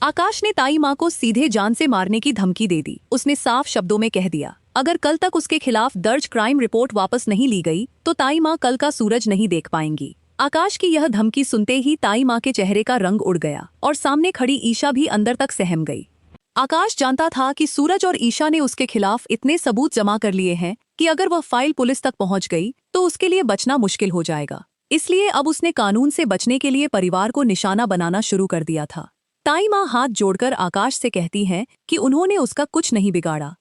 आकाश ने ताई माँ को सीधे जान से मारने की धमकी दे दी। उसने साफ शब्दों में कह दिया, अगर कल तक उसके खिलाफ दर्ज क्राइम रिपोर्ट वापस नहीं ली गई तो ताई माँ कल का सूरज नहीं देख पाएंगी। आकाश की यह धमकी सुनते ही ताई माँ के चेहरे का रंग उड़ गया और सामने खड़ी ईशा भी अंदर तक सहम गई। आकाश जानता था कि सूरज और ईशा ने उसके खिलाफ इतने सबूत जमा कर लिए हैं कि अगर वह फाइल पुलिस तक पहुंच गई तो उसके लिए बचना मुश्किल हो जाएगा। इसलिए अब उसने कानून से बचने के लिए परिवार को निशाना बनाना शुरू कर दिया था। ताई माँ हाथ जोड़कर आकाश से कहती हैं कि उन्होंने उसका कुछ नहीं बिगाड़ा,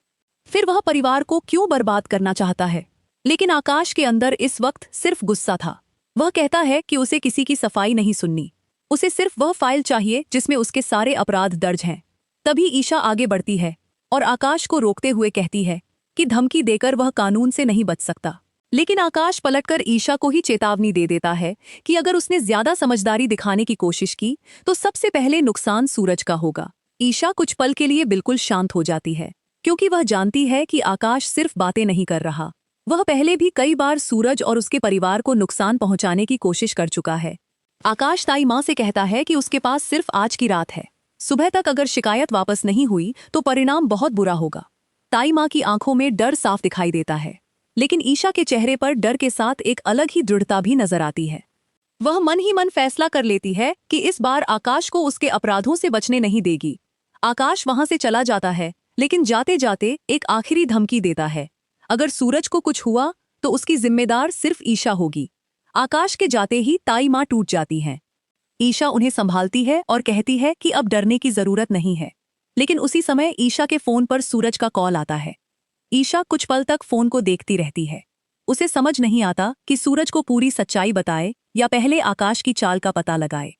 फिर वह परिवार को क्यों बर्बाद करना चाहता है। लेकिन आकाश के अंदर इस वक्त सिर्फ गुस्सा था। वह कहता है कि उसे किसी की सफाई नहीं सुननी, उसे सिर्फ वह फाइल चाहिए जिसमें उसके सारे अपराध दर्ज हैं। तभी ईशा आगे बढ़ती है और आकाश को रोकते हुए कहती है कि धमकी देकर वह कानून से नहीं बच सकता। लेकिन आकाश पलटकर ईशा को ही चेतावनी दे देता है कि अगर उसने ज्यादा समझदारी दिखाने की कोशिश की तो सबसे पहले नुकसान सूरज का होगा। ईशा कुछ पल के लिए बिल्कुल शांत हो जाती है, क्योंकि वह जानती है कि आकाश सिर्फ बातें नहीं कर रहा, वह पहले भी कई बार सूरज और उसके परिवार को नुकसान पहुंचाने की कोशिश कर चुका है। आकाश ताई माँ से कहता है कि उसके पास सिर्फ आज की रात है, सुबह तक अगर शिकायत वापस नहीं हुई तो परिणाम बहुत बुरा होगा। ताई माँ की आंखों में डर साफ दिखाई देता है, लेकिन ईशा के चेहरे पर डर के साथ एक अलग ही दृढ़ता भी नजर आती है। वह मन ही मन फैसला कर लेती है कि इस बार आकाश को उसके अपराधों से बचने नहीं देगी। आकाश वहां से चला जाता है, लेकिन जाते जाते एक आखिरी धमकी देता है, अगर सूरज को कुछ हुआ तो उसकी जिम्मेदार सिर्फ ईशा होगी। आकाश के जाते ही ताई माँ टूट जाती हैं। ईशा उन्हें संभालती है और कहती है कि अब डरने की जरूरत नहीं है। लेकिन उसी समय ईशा के फोन पर सूरज का कॉल आता है। ईशा कुछ पल तक फोन को देखती रहती है। उसे समझ नहीं आता कि सूरज को पूरी सच्चाई बताए या पहले आकाश की चाल का पता लगाए।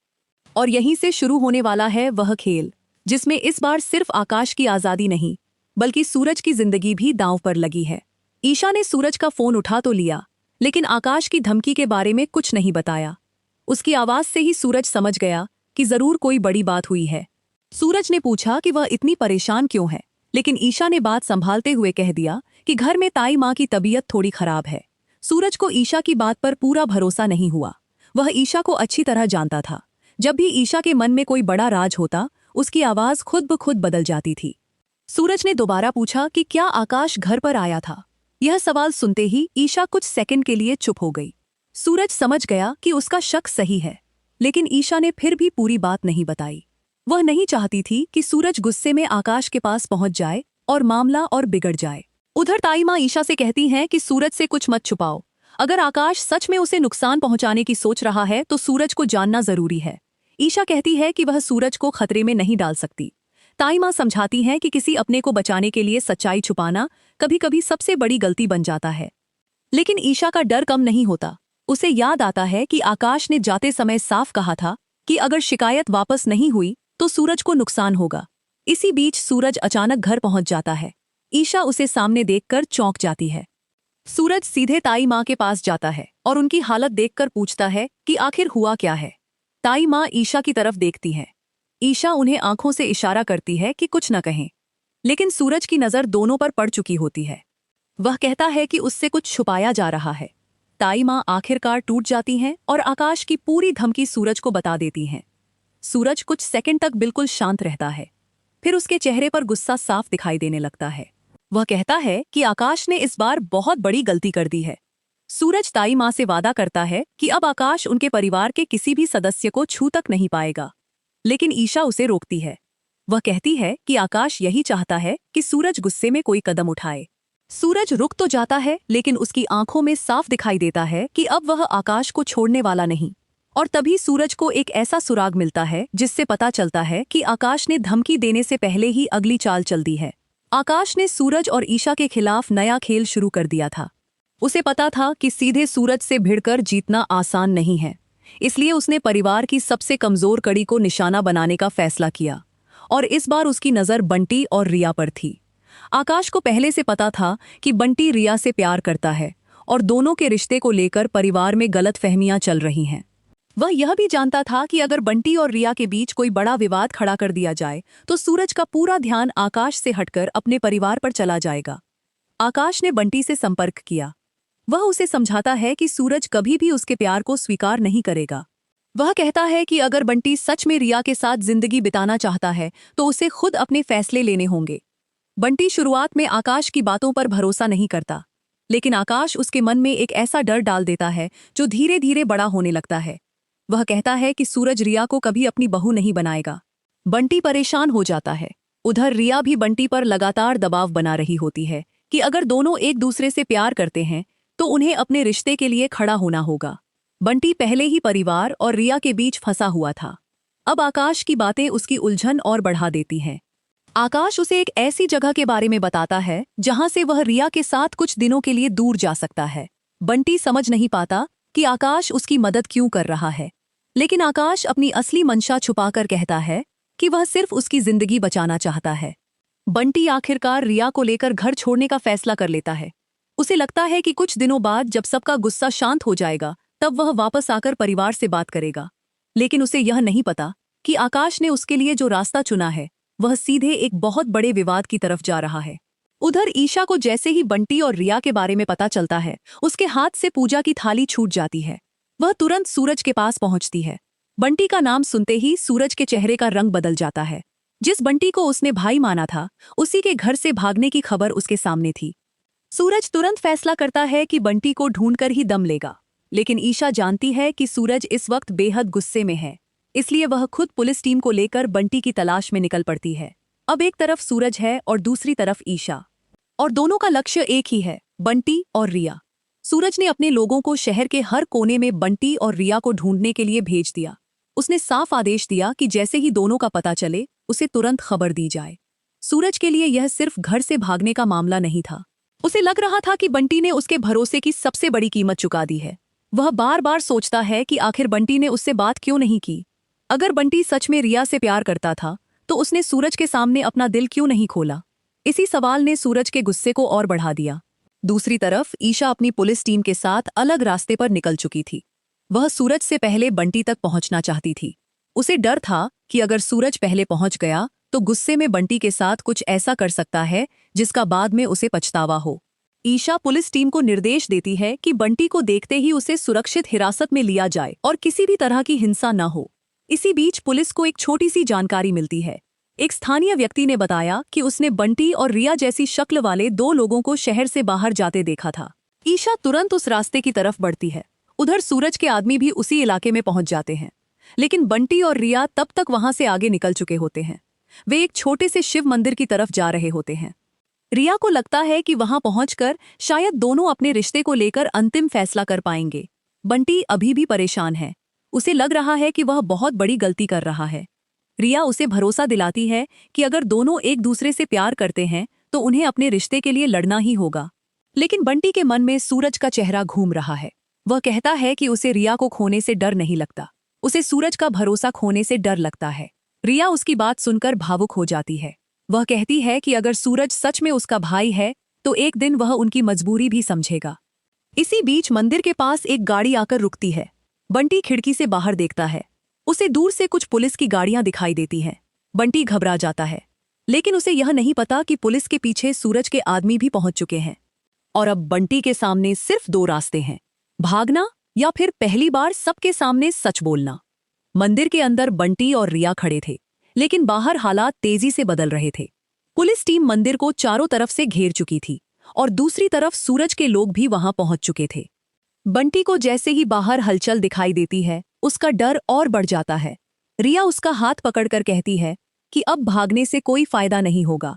और यहीं से शुरू होने वाला है वह खेल, जिसमें इस बार सिर्फ आकाश की आजादी नहीं बल्कि सूरज की जिंदगी भी दांव पर लगी है। ईशा ने सूरज का फोन उठा तो लिया, लेकिन आकाश की धमकी के बारे में कुछ नहीं बताया। उसकी आवाज से ही सूरज समझ गया कि जरूर कोई बड़ी बात हुई है। सूरज ने पूछा कि वह इतनी परेशान क्यों है, लेकिन ईशा ने बात संभालते हुए कह दिया कि घर में ताई माँ की तबीयत थोड़ी खराब है। सूरज को ईशा की बात पर पूरा भरोसा नहीं हुआ। वह ईशा को अच्छी तरह जानता था। जब भी ईशा के मन में कोई बड़ा राज होता, उसकी आवाज खुद ब खुद बदल जाती थी। सूरज ने दोबारा पूछा कि क्या आकाश घर पर आया था। यह सवाल सुनते ही ईशा कुछ सेकंड के लिए चुप हो गई। सूरज समझ गया कि उसका शक सही है, लेकिन ईशा ने फिर भी पूरी बात नहीं बताई। वह नहीं चाहती थी कि सूरज गुस्से में आकाश के पास पहुंच जाए और मामला और बिगड़ जाए। उधर ताई माँ ईशा से कहती हैं कि सूरज से कुछ मत छुपाओ। अगर आकाश सच में उसे नुकसान पहुंचाने की सोच रहा है तो सूरज को जानना जरूरी है। ईशा कहती है कि वह सूरज को खतरे में नहीं डाल सकती। ताई माँ समझाती हैं कि किसी अपने को बचाने के लिए सच्चाई छुपाना कभी कभी सबसे बड़ी गलती बन जाता है। लेकिन ईशा का डर कम नहीं होता। उसे याद आता है कि आकाश ने जाते समय साफ कहा था कि अगर शिकायत वापस नहीं हुई तो सूरज को नुकसान होगा। इसी बीच सूरज अचानक घर पहुंच जाता है। ईशा उसे सामने देखकर चौंक जाती है। सूरज सीधे ताई माँ के पास जाता है और उनकी हालत देखकर पूछता है कि आखिर हुआ क्या है। ताई माँ ईशा की तरफ देखती है। ईशा उन्हें आंखों से इशारा करती है कि कुछ न कहें, लेकिन सूरज की नजर दोनों पर पड़ चुकी होती है। वह कहता है कि उससे कुछ छुपाया जा रहा है। ताई माँ आखिरकार टूट जाती हैं और आकाश की पूरी धमकी सूरज को बता देती हैं। सूरज कुछ सेकंड तक बिल्कुल शांत रहता है, फिर उसके चेहरे पर गुस्सा साफ दिखाई देने लगता है। वह कहता है कि आकाश ने इस बार बहुत बड़ी गलती कर दी है। सूरज ताई माँ से वादा करता है कि अब आकाश उनके परिवार के किसी भी सदस्य को छू तक नहीं पाएगा, लेकिन ईशा उसे रोकती है। वह कहती है कि आकाश यही चाहता है कि सूरज गुस्से में कोई कदम उठाए। सूरज रुक तो जाता है, लेकिन उसकी आंखों में साफ दिखाई देता है कि अब वह आकाश को छोड़ने वाला नहीं। और तभी सूरज को एक ऐसा सुराग मिलता है जिससे पता चलता है कि आकाश ने धमकी देने से पहले ही अगली चाल चल दी है। आकाश ने सूरज और ईशा के खिलाफ नया खेल शुरू कर दिया था। उसे पता था कि सीधे सूरज से भिड़कर जीतना आसान नहीं है, इसलिए उसने परिवार की सबसे कमजोर कड़ी को निशाना बनाने का फैसला किया। और इस बार उसकी नज़र बंटी और रिया पर थी। आकाश को पहले से पता था कि बंटी रिया से प्यार करता है और दोनों के रिश्ते को लेकर परिवार में गलतफहमियां चल रही हैं। वह यह भी जानता था कि अगर बंटी और रिया के बीच कोई बड़ा विवाद खड़ा कर दिया जाए तो सूरज का पूरा ध्यान आकाश से हटकर अपने परिवार पर चला जाएगा। आकाश ने बंटी से संपर्क किया। वह उसे समझाता है कि सूरज कभी भी उसके प्यार को स्वीकार नहीं करेगा। वह कहता है कि अगर बंटी सच में रिया के साथ जिंदगी बिताना चाहता है तो उसे खुद अपने फैसले लेने होंगे। बंटी शुरुआत में आकाश की बातों पर भरोसा नहीं करता, लेकिन आकाश उसके मन में एक ऐसा डर डाल देता है जो धीरे धीरे बड़ा होने लगता है। वह कहता है कि सूरज रिया को कभी अपनी बहू नहीं बनाएगा। बंटी परेशान हो जाता है। उधर रिया भी बंटी पर लगातार दबाव बना रही होती है कि अगर दोनों एक दूसरे से प्यार करते हैं तो उन्हें अपने रिश्ते के लिए खड़ा होना होगा। बंटी पहले ही परिवार और रिया के बीच फंसा हुआ था। अब आकाश की बातें उसकी उलझन और बढ़ा देती हैं। आकाश उसे एक ऐसी जगह के बारे में बताता है जहां से वह रिया के साथ कुछ दिनों के लिए दूर जा सकता है। बंटी समझ नहीं पाता कि आकाश उसकी मदद क्यों कर रहा है, लेकिन आकाश अपनी असली मंशा छुपाकर कहता है कि वह सिर्फ उसकी जिंदगी बचाना चाहता है। बंटी आखिरकार रिया को लेकर घर छोड़ने का फैसला कर लेता है। उसे लगता है कि कुछ दिनों बाद जब सबका गुस्सा शांत हो जाएगा तब वह वापस आकर परिवार से बात करेगा, लेकिन उसे यह नहीं पता कि आकाश ने उसके लिए जो रास्ता चुना है वह सीधे एक बहुत बड़े विवाद की तरफ जा रहा है। उधर ईशा को जैसे ही बंटी और रिया के बारे में पता चलता है, उसके हाथ से पूजा की थाली छूट जाती है। वह तुरंत सूरज के पास पहुंचती है। बंटी का नाम सुनते ही सूरज के चेहरे का रंग बदल जाता है। जिस बंटी को उसने भाई माना था, उसी के घर से भागने की खबर उसके सामने थी। सूरज तुरंत फैसला करता है कि बंटी को ढूंढकर ही दम लेगा, लेकिन ईशा जानती है कि सूरज इस वक्त बेहद गुस्से में है, इसलिए वह खुद पुलिस टीम को लेकर बंटी की तलाश में निकल पड़ती है। अब एक तरफ सूरज है और दूसरी तरफ ईशा, और दोनों का लक्ष्य एक ही है, बंटी और रिया। सूरज ने अपने लोगों को शहर के हर कोने में बंटी और रिया को ढूंढने के लिए भेज दिया। उसने साफ आदेश दिया कि जैसे ही दोनों का पता चले उसे तुरंत खबर दी जाए। सूरज के लिए यह सिर्फ घर से भागने का मामला नहीं था। उसे लग रहा था कि बंटी ने उसके भरोसे की सबसे बड़ी कीमत चुका दी है। वह बार बार सोचता है कि आखिर बंटी ने उससे बात क्यों नहीं की। अगर बंटी सच में रिया से प्यार करता था तो उसने सूरज के सामने अपना दिल क्यों नहीं खोला। इसी सवाल ने सूरज के गुस्से को और बढ़ा दिया। दूसरी तरफ ईशा अपनी पुलिस टीम के साथ अलग रास्ते पर निकल चुकी थी। वह सूरज से पहले बंटी तक पहुंचना चाहती थी। उसे डर था कि अगर सूरज पहले पहुंच गया तो गुस्से में बंटी के साथ कुछ ऐसा कर सकता है जिसका बाद में उसे पछतावा हो। ईशा पुलिस टीम को निर्देश देती है कि बंटी को देखते ही उसे सुरक्षित हिरासत में लिया जाए और किसी भी तरह की हिंसा न हो। इसी बीच पुलिस को एक छोटी सी जानकारी मिलती है। एक स्थानीय व्यक्ति ने बताया कि उसने बंटी और रिया जैसी शक्ल वाले दो लोगों को शहर से बाहर जाते देखा था। ईशा तुरंत उस रास्ते की तरफ बढ़ती है। उधर सूरज के आदमी भी उसी इलाके में पहुंच जाते हैं, लेकिन बंटी और रिया तब तक वहां से आगे निकल चुके होते हैं। वे एक छोटे से शिव मंदिर की तरफ जा रहे होते हैं। रिया को लगता है कि वहां पहुंचकर शायद दोनों अपने रिश्ते को लेकर अंतिम फैसला कर पाएंगे। बंटी अभी भी परेशान है। उसे लग रहा है कि वह बहुत बड़ी गलती कर रहा है। रिया उसे भरोसा दिलाती है कि अगर दोनों एक दूसरे से प्यार करते हैं तो उन्हें अपने रिश्ते के लिए लड़ना ही होगा। लेकिन बंटी के मन में सूरज का चेहरा घूम रहा है। वह कहता है कि उसे रिया को खोने से डर नहीं लगता, उसे सूरज का भरोसा खोने से डर लगता है। रिया उसकी बात सुनकर भावुक हो जाती है। वह कहती है कि अगर सूरज सच में उसका भाई है तो एक दिन वह उनकी मजबूरी भी समझेगा। इसी बीच मंदिर के पास एक गाड़ी आकर रुकती है। बंटी खिड़की से बाहर देखता है। उसे दूर से कुछ पुलिस की गाड़ियां दिखाई देती हैं। बंटी घबरा जाता है, लेकिन उसे यह नहीं पता कि पुलिस के पीछे सूरज के आदमी भी पहुंच चुके हैं। और अब बंटी के सामने सिर्फ दो रास्ते हैं, भागना या फिर पहली बार सबके सामने सच बोलना। मंदिर के अंदर बंटी और रिया खड़े थे, लेकिन बाहर हालात तेजी से बदल रहे थे। पुलिस टीम मंदिर को चारों तरफ से घेर चुकी थी और दूसरी तरफ सूरज के लोग भी वहां पहुंच चुके थे। बंटी को जैसे ही बाहर हलचल दिखाई देती है, उसका डर और बढ़ जाता है। रिया उसका हाथ पकड़कर कहती है कि अब भागने से कोई फायदा नहीं होगा।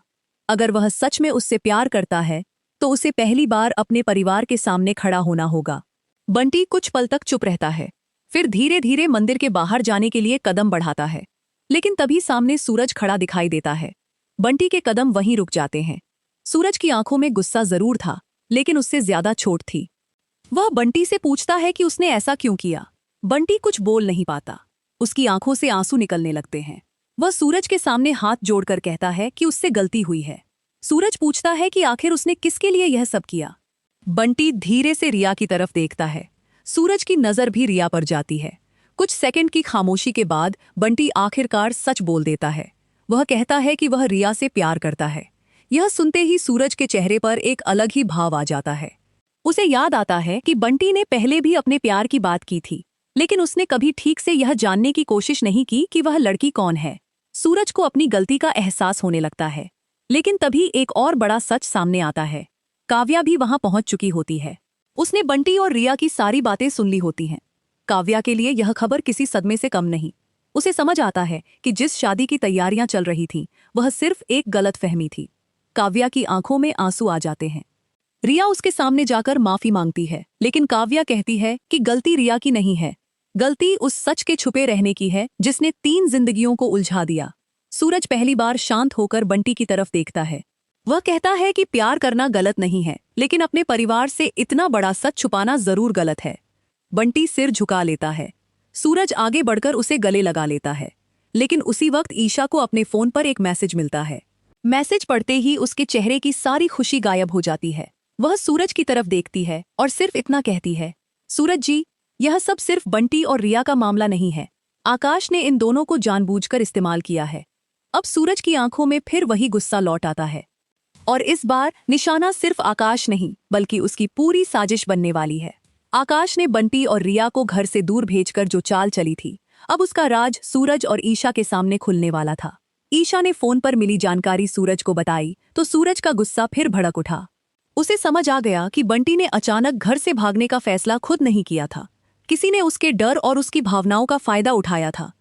अगर वह सच में उससे प्यार करता है तो उसे पहली बार अपने परिवार के सामने खड़ा होना होगा। बंटी कुछ पल तक चुप रहता है, फिर धीरे धीरे मंदिर के बाहर जाने के लिए कदम बढ़ाता है। लेकिन तभी सामने सूरज खड़ा दिखाई देता है। बंटी के कदम वहीं रुक जाते हैं। सूरज की आंखों में गुस्सा जरूर था, लेकिन उससे ज्यादा चोट थी। वह बंटी से पूछता है कि उसने ऐसा क्यों किया। बंटी कुछ बोल नहीं पाता, उसकी आंखों से आंसू निकलने लगते हैं। वह सूरज के सामने हाथ जोड़कर कहता है कि उससे गलती हुई है। सूरज पूछता है कि आखिर उसने किसके लिए यह सब किया। बंटी धीरे से रिया की तरफ देखता है। सूरज की नजर भी रिया पर जाती है। कुछ सेकंड की खामोशी के बाद बंटी आखिरकार सच बोल देता है। वह कहता है कि वह रिया से प्यार करता है। यह सुनते ही सूरज के चेहरे पर एक अलग ही भाव आ जाता है। उसे याद आता है कि बंटी ने पहले भी अपने प्यार की बात की थी, लेकिन उसने कभी ठीक से यह जानने की कोशिश नहीं की कि वह लड़की कौन है। सूरज को अपनी गलती का एहसास होने लगता है, लेकिन तभी एक और बड़ा सच सामने आता है। काव्या भी वहां पहुंच चुकी होती है। उसने बंटी और रिया की सारी बातें सुन ली होती हैं। काव्या के लिए यह खबर किसी सदमे से कम नहीं। उसे समझ आता है कि जिस शादी की तैयारियां चल रही थीं, वह सिर्फ एक गलतफहमी थी। काव्या की आंखों में आंसू आ जाते हैं। रिया उसके सामने जाकर माफी मांगती है, लेकिन काव्या कहती है कि गलती रिया की नहीं है, गलती उस सच के छुपे रहने की है जिसने 3 जिंदगियों को उलझा दिया। सूरज पहली बार शांत होकर बंटी की तरफ देखता है। वह कहता है कि प्यार करना गलत नहीं है, लेकिन अपने परिवार से इतना बड़ा सच छुपाना जरूर गलत है। बंटी सिर झुका लेता है। सूरज आगे बढ़कर उसे गले लगा लेता है, लेकिन उसी वक्त ईशा को अपने फोन पर एक मैसेज मिलता है। मैसेज पढ़ते ही उसके चेहरे की सारी खुशी गायब हो जाती है। वह सूरज की तरफ देखती है और सिर्फ इतना कहती है, सूरज जी, यह सब सिर्फ बंटी और रिया का मामला नहीं है। आकाश ने इन दोनों को जानबूझकर इस्तेमाल किया है। अब सूरज की आंखों में फिर वही गुस्सा लौट आता है, और इस बार निशाना सिर्फ आकाश नहीं बल्कि उसकी पूरी साजिश बनने वाली है। आकाश ने बंटी और रिया को घर से दूर भेजकर जो चाल चली थी, अब उसका राज सूरज और ईशा के सामने खुलने वाला था। ईशा ने फोन पर मिली जानकारी सूरज को बताई तो सूरज का गुस्सा फिर भड़क उठा। उसे समझ आ गया कि बंटी ने अचानक घर से भागने का फैसला खुद नहीं किया था। किसी ने उसके डर और उसकी भावनाओं का फायदा उठाया था।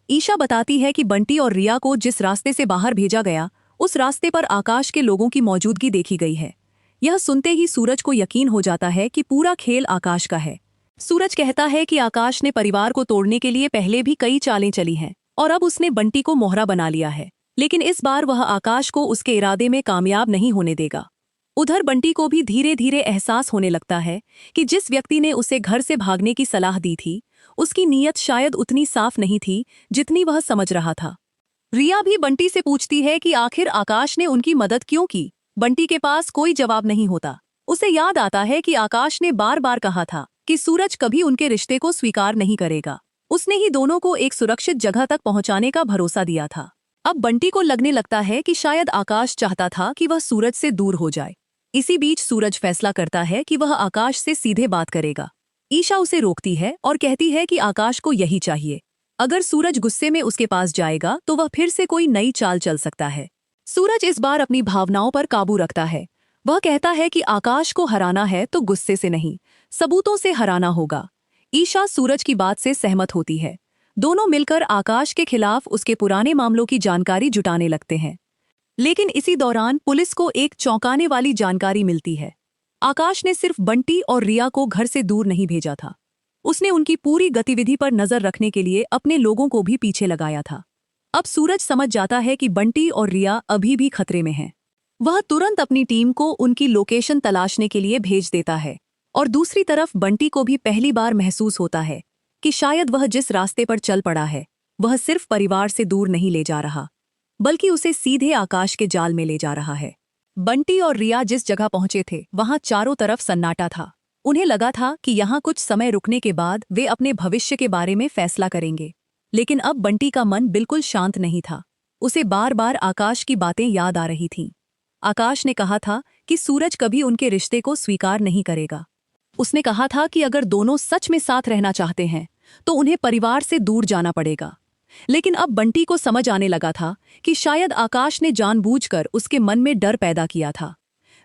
ईशा बताती है कि बंटी और रिया को जिस रास्ते से बाहर भेजा गया, उस रास्ते पर आकाश के लोगों की मौजूदगी देखी गई है। यह सुनते ही सूरज को यकीन हो जाता है कि पूरा खेल आकाश का है। सूरज कहता है कि आकाश ने परिवार को तोड़ने के लिए पहले भी कई चालें चली हैं और अब उसने बंटी को मोहरा बना लिया है, लेकिन इस बार वह आकाश को उसके इरादे में कामयाब नहीं होने देगा। उधर बंटी को भी धीरे धीरे एहसास होने लगता है कि जिस व्यक्ति ने उसे घर से भागने की सलाह दी थी, उसकी नीयत शायद उतनी साफ नहीं थी जितनी वह समझ रहा था। रिया भी बंटी से पूछती है कि आखिर आकाश ने उनकी मदद क्यों की। बंटी के पास कोई जवाब नहीं होता। उसे याद आता है कि आकाश ने बार बार कहा था कि सूरज कभी उनके रिश्ते को स्वीकार नहीं करेगा। उसने ही दोनों को एक सुरक्षित जगह तक पहुंचाने का भरोसा दिया था। अब बंटी को लगने लगता है कि शायद आकाश चाहता था कि वह सूरज से दूर हो जाए। इसी बीच सूरज फैसला करता है कि वह आकाश से सीधे बात करेगा। ईशा उसे रोकती है और कहती है कि आकाश को यही चाहिए। अगर सूरज गुस्से में उसके पास जाएगा तो वह फिर से कोई नई चाल चल सकता है। सूरज इस बार अपनी भावनाओं पर काबू रखता है। वह कहता है कि आकाश को हराना है तो गुस्से से नहीं, सबूतों से हराना होगा। ईशा सूरज की बात से सहमत होती है। दोनों मिलकर आकाश के खिलाफ उसके पुराने मामलों की जानकारी जुटाने लगते हैं। लेकिन इसी दौरान पुलिस को एक चौंकाने वाली जानकारी मिलती है। आकाश ने सिर्फ बंटी और रिया को घर से दूर नहीं भेजा था, उसने उनकी पूरी गतिविधि पर नजर रखने के लिए अपने लोगों को भी पीछे लगाया था। अब सूरज समझ जाता है कि बंटी और रिया अभी भी खतरे में हैं। वह तुरंत अपनी टीम को उनकी लोकेशन तलाशने के लिए भेज देता है, और दूसरी तरफ बंटी को भी पहली बार महसूस होता है कि शायद वह जिस रास्ते पर चल पड़ा है, वह सिर्फ परिवार से दूर नहीं ले जा रहा, बल्कि उसे सीधे आकाश के जाल में ले जा रहा है। बंटी और रिया जिस जगह पहुंचे थे, वहां चारों तरफ सन्नाटा था। उन्हें लगा था कि यहाँ कुछ समय रुकने के बाद वे अपने भविष्य के बारे में फैसला करेंगे, लेकिन अब बंटी का मन बिल्कुल शांत नहीं था। उसे बार बार आकाश की बातें याद आ रही थीं। आकाश ने कहा था कि सूरज कभी उनके रिश्ते को स्वीकार नहीं करेगा। उसने कहा था कि अगर दोनों सच में साथ रहना चाहते हैं तो उन्हें परिवार से दूर जाना पड़ेगा। लेकिन अब बंटी को समझ आने लगा था कि शायद आकाश ने जानबूझकर उसके मन में डर पैदा किया था।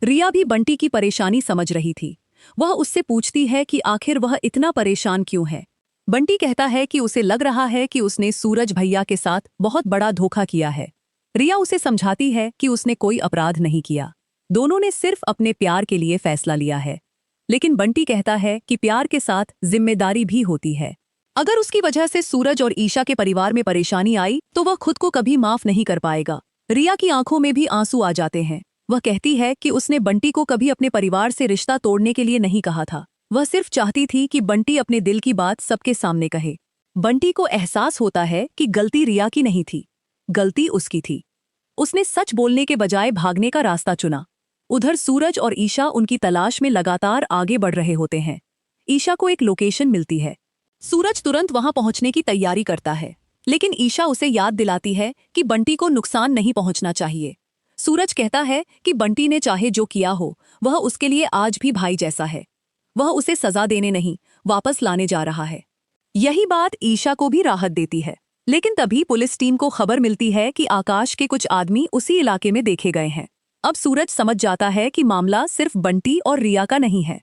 रिया भी बंटी की परेशानी समझ रही थी। वह उससे पूछती है कि आखिर वह इतना परेशान क्यों है। बंटी कहता है कि उसे लग रहा है कि उसने सूरज भैया के साथ बहुत बड़ा धोखा किया है। रिया उसे समझाती है कि उसने कोई अपराध नहीं किया, दोनों ने सिर्फ अपने प्यार के लिए फैसला लिया है। लेकिन बंटी कहता है कि प्यार के साथ जिम्मेदारी भी होती है। अगर उसकी वजह से सूरज और ईशा के परिवार में परेशानी आई तो वह खुद को कभी माफ नहीं कर पाएगा। रिया की आंखों में भी आंसू आ जाते हैं। वह कहती है कि उसने बंटी को कभी अपने परिवार से रिश्ता तोड़ने के लिए नहीं कहा था, वह सिर्फ चाहती थी कि बंटी अपने दिल की बात सबके सामने कहे। बंटी को एहसास होता है कि गलती रिया की नहीं थी, गलती उसकी थी। उसने सच बोलने के बजाय भागने का रास्ता चुना। उधर सूरज और ईशा उनकी तलाश में लगातार आगे बढ़ रहे होते हैं। ईशा को एक लोकेशन मिलती है। सूरज तुरंत वहां पहुंचने की तैयारी करता है, लेकिन ईशा उसे याद दिलाती है कि बंटी को नुकसान नहीं पहुंचना चाहिए। सूरज कहता है कि बंटी ने चाहे जो किया हो, वह उसके लिए आज भी भाई जैसा है। वह उसे सजा देने नहीं, वापस लाने जा रहा है। यही बात ईशा को भी राहत देती है। लेकिन तभी पुलिस टीम को खबर मिलती है कि आकाश के कुछ आदमी उसी इलाके में देखे गए हैं। अब सूरज समझ जाता है कि मामला सिर्फ बंटी और रिया का नहीं है।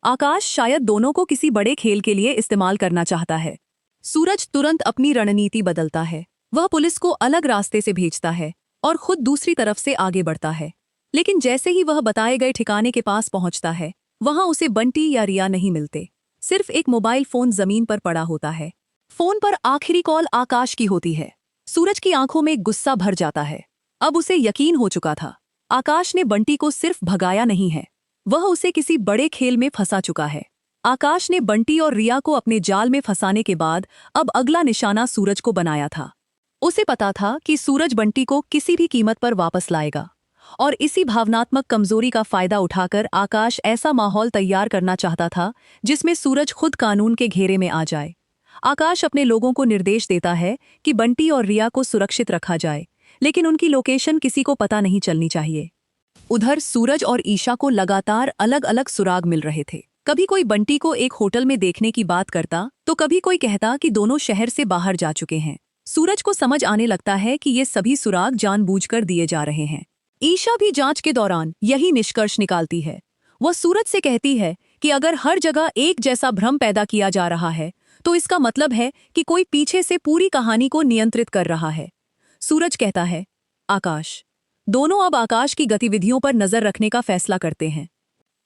आकाश शायद दोनों को किसी बड़े खेल के लिए इस्तेमाल करना चाहता है। सूरज तुरंत अपनी रणनीति बदलता है। वह पुलिस को अलग रास्ते से भेजता है और खुद दूसरी तरफ से आगे बढ़ता है। लेकिन जैसे ही वह बताए गए ठिकाने के पास पहुंचता है, वहां उसे बंटी या रिया नहीं मिलते। सिर्फ एक मोबाइल फोन जमीन पर पड़ा होता है। फोन पर आखिरी कॉल आकाश की होती है। सूरज की आंखों में गुस्सा भर जाता है। अब उसे यकीन हो चुका था, आकाश ने बंटी को सिर्फ भगाया नहीं है, वह उसे किसी बड़े खेल में फंसा चुका है। आकाश ने बंटी और रिया को अपने जाल में फंसाने के बाद अब अगला निशाना सूरज को बनाया था। उसे पता था कि सूरज बंटी को किसी भी कीमत पर वापस लाएगा, और इसी भावनात्मक कमजोरी का फायदा उठाकर आकाश ऐसा माहौल तैयार करना चाहता था जिसमें सूरज खुद कानून के घेरे में आ जाए। आकाश अपने लोगों को निर्देश देता है कि बंटी और रिया को सुरक्षित रखा जाए, लेकिन उनकी लोकेशन किसी को पता नहीं चलनी चाहिए। उधर सूरज और ईशा को लगातार अलग अलग सुराग मिल रहे थे। कभी कोई बंटी को एक होटल में देखने की बात करता, तो कभी कोई कहता कि दोनों शहर से बाहर जा चुके हैं। सूरज को समझ आने लगता है कि ये सभी सुराग जानबूझकर दिए जा रहे हैं। ईशा भी जांच के दौरान यही निष्कर्ष निकालती है। वह सूरज से कहती है कि अगर हर जगह एक जैसा भ्रम पैदा किया जा रहा है, तो इसका मतलब है कि कोई पीछे से पूरी कहानी को नियंत्रित कर रहा है। सूरज कहता है, आकाश। दोनों अब आकाश की गतिविधियों पर नजर रखने का फैसला करते हैं।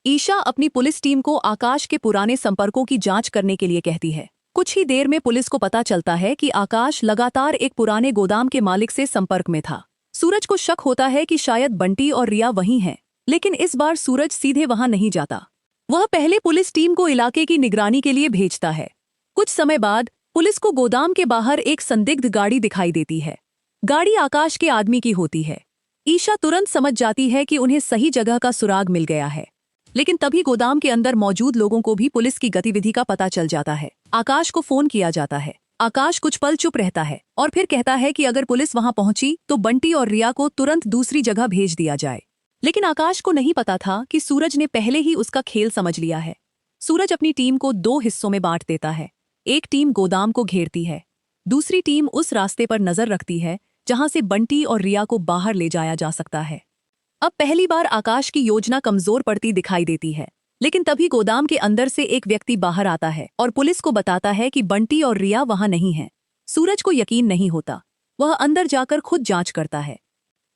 ईशा अपनी पुलिस टीम को आकाश के पुराने संपर्कों की जांच करने के लिए कहती है। कुछ ही देर में पुलिस को पता चलता है कि आकाश लगातार एक पुराने गोदाम के मालिक से संपर्क में था। सूरज को शक होता है कि शायद बंटी और रिया वहीं हैं, लेकिन इस बार सूरज सीधे वहां नहीं जाता। वह पहले पुलिस टीम को इलाके की निगरानी के लिए भेजता है। कुछ समय बाद पुलिस को गोदाम के बाहर एक संदिग्ध गाड़ी दिखाई देती है। गाड़ी आकाश के आदमी की होती है। ईशा तुरंत समझ जाती है कि उन्हें सही जगह का सुराग मिल गया है। लेकिन तभी गोदाम के अंदर मौजूद लोगों को भी पुलिस की गतिविधि का पता चल जाता है। आकाश को फोन किया जाता है। आकाश कुछ पल चुप रहता है और फिर कहता है कि अगर पुलिस वहां पहुंची तो बंटी और रिया को तुरंत दूसरी जगह भेज दिया जाए। लेकिन आकाश को नहीं पता था कि सूरज ने पहले ही उसका खेल समझ लिया है। सूरज अपनी टीम को 2 हिस्सों में बांट देता है। एक टीम गोदाम को घेरती है, दूसरी टीम उस रास्ते पर नजर रखती है जहां से बंटी और रिया को बाहर ले जाया जा सकता है। अब पहली बार आकाश की योजना कमजोर पड़ती दिखाई देती है, लेकिन तभी गोदाम के अंदर से एक व्यक्ति बाहर आता है और पुलिस को बताता है कि बंटी और रिया वहां नहीं हैं। सूरज को यकीन नहीं होता। वह अंदर जाकर खुद जांच करता है।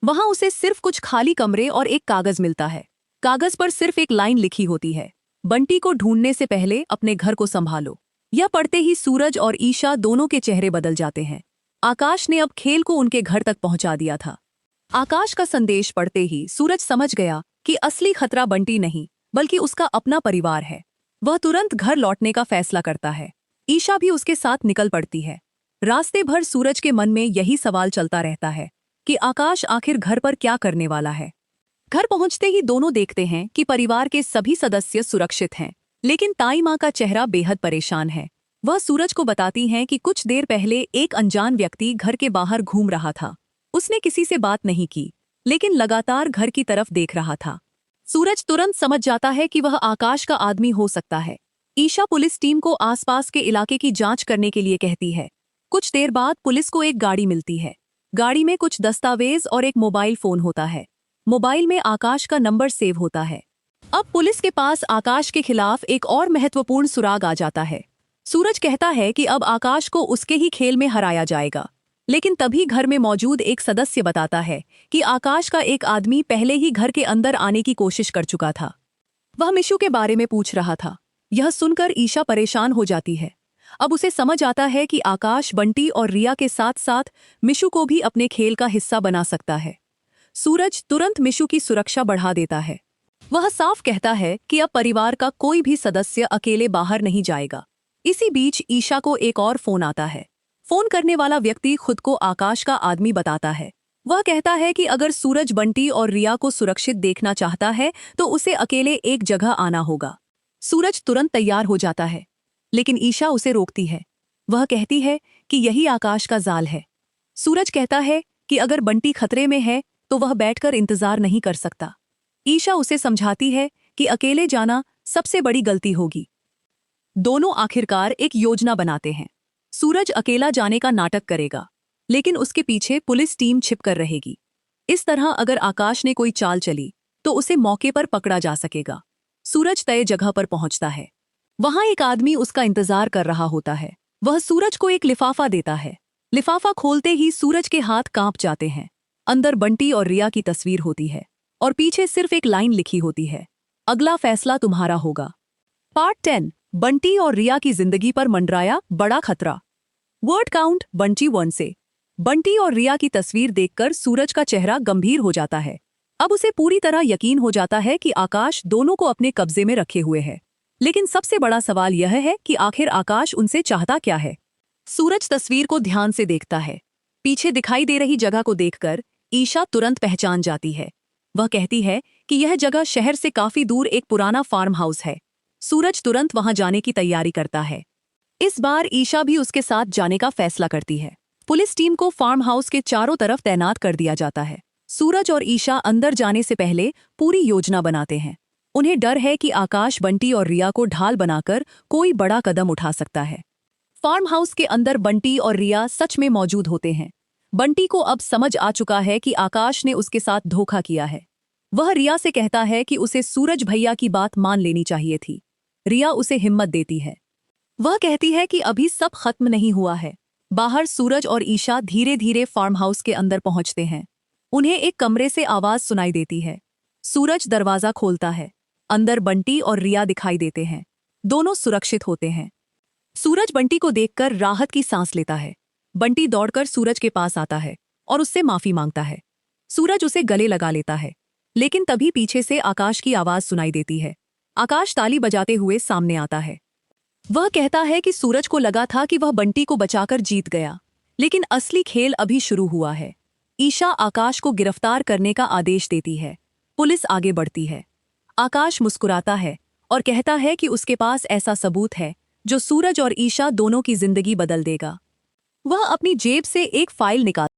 वहां उसे सिर्फ कुछ खाली कमरे और एक कागज मिलता है। कागज पर सिर्फ एक लाइन लिखी होती है, बंटी को ढूंढने से पहले अपने घर को संभालो। यह पढ़ते ही सूरज और ईशा दोनों के चेहरे बदल जाते हैं। आकाश ने अब खेल को उनके घर तक पहुंचा दिया था। आकाश का संदेश पढ़ते ही सूरज समझ गया कि असली खतरा बंटी नहीं, बल्कि उसका अपना परिवार है। वह तुरंत घर लौटने का फैसला करता है। ईशा भी उसके साथ निकल पड़ती है। रास्ते भर सूरज के मन में यही सवाल चलता रहता है कि आकाश आखिर घर पर क्या करने वाला है। घर पहुंचते ही दोनों देखते हैं कि परिवार के सभी सदस्य सुरक्षित हैं, लेकिन ताई माँ का चेहरा बेहद परेशान है। वह सूरज को बताती हैं कि कुछ देर पहले एक अनजान व्यक्ति घर के बाहर घूम रहा था। उसने किसी से बात नहीं की, लेकिन लगातार घर की तरफ देख रहा था। सूरज तुरंत समझ जाता है कि वह आकाश का आदमी हो सकता है। ईशा पुलिस टीम को आसपास के इलाके की जांच करने के लिए कहती है। कुछ देर बाद पुलिस को एक गाड़ी मिलती है। गाड़ी में कुछ दस्तावेज और एक मोबाइल फोन होता है। मोबाइल में आकाश का नंबर सेव होता है। अब पुलिस के पास आकाश के खिलाफ एक और महत्वपूर्ण सुराग आ जाता है। सूरज कहता है कि अब आकाश को उसके ही खेल में हराया जाएगा, लेकिन तभी घर में मौजूद एक सदस्य बताता है कि आकाश का एक आदमी पहले ही घर के अंदर आने की कोशिश कर चुका था। वह मिशु के बारे में पूछ रहा था। यह सुनकर ईशा परेशान हो जाती है। अब उसे समझ आता है कि आकाश बंटी और रिया के साथ साथ मिशु को भी अपने खेल का हिस्सा बना सकता है। सूरज तुरंत मिशु की सुरक्षा बढ़ा देता है। वह साफ कहता है कि अब परिवार का कोई भी सदस्य अकेले बाहर नहीं जाएगा। इसी बीच ईशा को एक और फोन आता है। फोन करने वाला व्यक्ति खुद को आकाश का आदमी बताता है। वह कहता है कि अगर सूरज बंटी और रिया को सुरक्षित देखना चाहता है तो उसे अकेले एक जगह आना होगा। सूरज तुरंत तैयार हो जाता है, लेकिन ईशा उसे रोकती है। वह कहती है कि यही आकाश का जाल है। सूरज कहता है कि अगर बंटी खतरे में है तो वह बैठकर इंतजार नहीं कर सकता। ईशा उसे समझाती है कि अकेले जाना सबसे बड़ी गलती होगी। दोनों आखिरकार एक योजना बनाते हैं। सूरज अकेला जाने का नाटक करेगा, लेकिन उसके पीछे पुलिस टीम छिपकर रहेगी। इस तरह अगर आकाश ने कोई चाल चली तो उसे मौके पर पकड़ा जा सकेगा। सूरज तय जगह पर पहुंचता है। वहां एक आदमी उसका इंतजार कर रहा होता है। वह सूरज को एक लिफाफा देता है। लिफाफा खोलते ही सूरज के हाथ कांप जाते हैं। अंदर बंटी और रिया की तस्वीर होती है और पीछे सिर्फ एक लाइन लिखी होती है, अगला फैसला तुम्हारा होगा। पार्ट 10, बंटी और रिया की जिंदगी पर मंडराया बड़ा खतरा। वर्ड काउंट बंटी 1 से। बंटी और रिया की तस्वीर देखकर सूरज का चेहरा गंभीर हो जाता है। अब उसे पूरी तरह यकीन हो जाता है कि आकाश दोनों को अपने कब्जे में रखे हुए है। लेकिन सबसे बड़ा सवाल यह है कि आखिर आकाश उनसे चाहता क्या है। सूरज तस्वीर को ध्यान से देखता है। पीछे दिखाई दे रही जगह को देखकर ईशा तुरंत पहचान जाती है। वह कहती है कि यह जगह शहर से काफी दूर एक पुराना फार्म हाउस है। सूरज तुरंत वहां जाने की तैयारी करता है। इस बार ईशा भी उसके साथ जाने का फैसला करती है। पुलिस टीम को फार्म हाउस के चारों तरफ तैनात कर दिया जाता है। सूरज और ईशा अंदर जाने से पहले पूरी योजना बनाते हैं। उन्हें डर है कि आकाश बंटी और रिया को ढाल बनाकर कोई बड़ा कदम उठा सकता है। फार्म हाउस के अंदर बंटी और रिया सच में मौजूद होते हैं। बंटी को अब समझ आ चुका है कि आकाश ने उसके साथ धोखा किया है। वह रिया से कहता है कि उसे सूरज भैया की बात मान लेनी चाहिए थी। रिया उसे हिम्मत देती है। वह कहती है कि अभी सब खत्म नहीं हुआ है। बाहर सूरज और ईशा धीरे धीरे फार्म हाउस के अंदर पहुंचते हैं। उन्हें एक कमरे से आवाज सुनाई देती है। सूरज दरवाजा खोलता है। अंदर बंटी और रिया दिखाई देते हैं। दोनों सुरक्षित होते हैं। सूरज बंटी को देखकर राहत की सांस लेता है। बंटी दौड़कर सूरज के पास आता है और उससे माफी मांगता है। सूरज उसे गले लगा लेता है, लेकिन तभी पीछे से आकाश की आवाज सुनाई देती है। आकाश ताली बजाते हुए सामने आता है। वह कहता है कि सूरज को लगा था कि वह बंटी को बचाकर जीत गया, लेकिन असली खेल अभी शुरू हुआ है। ईशा आकाश को गिरफ्तार करने का आदेश देती है। पुलिस आगे बढ़ती है। आकाश मुस्कुराता है और कहता है कि उसके पास ऐसा सबूत है जो सूरज और ईशा दोनों की जिंदगी बदल देगा। वह अपनी जेब से एक फाइल निकाल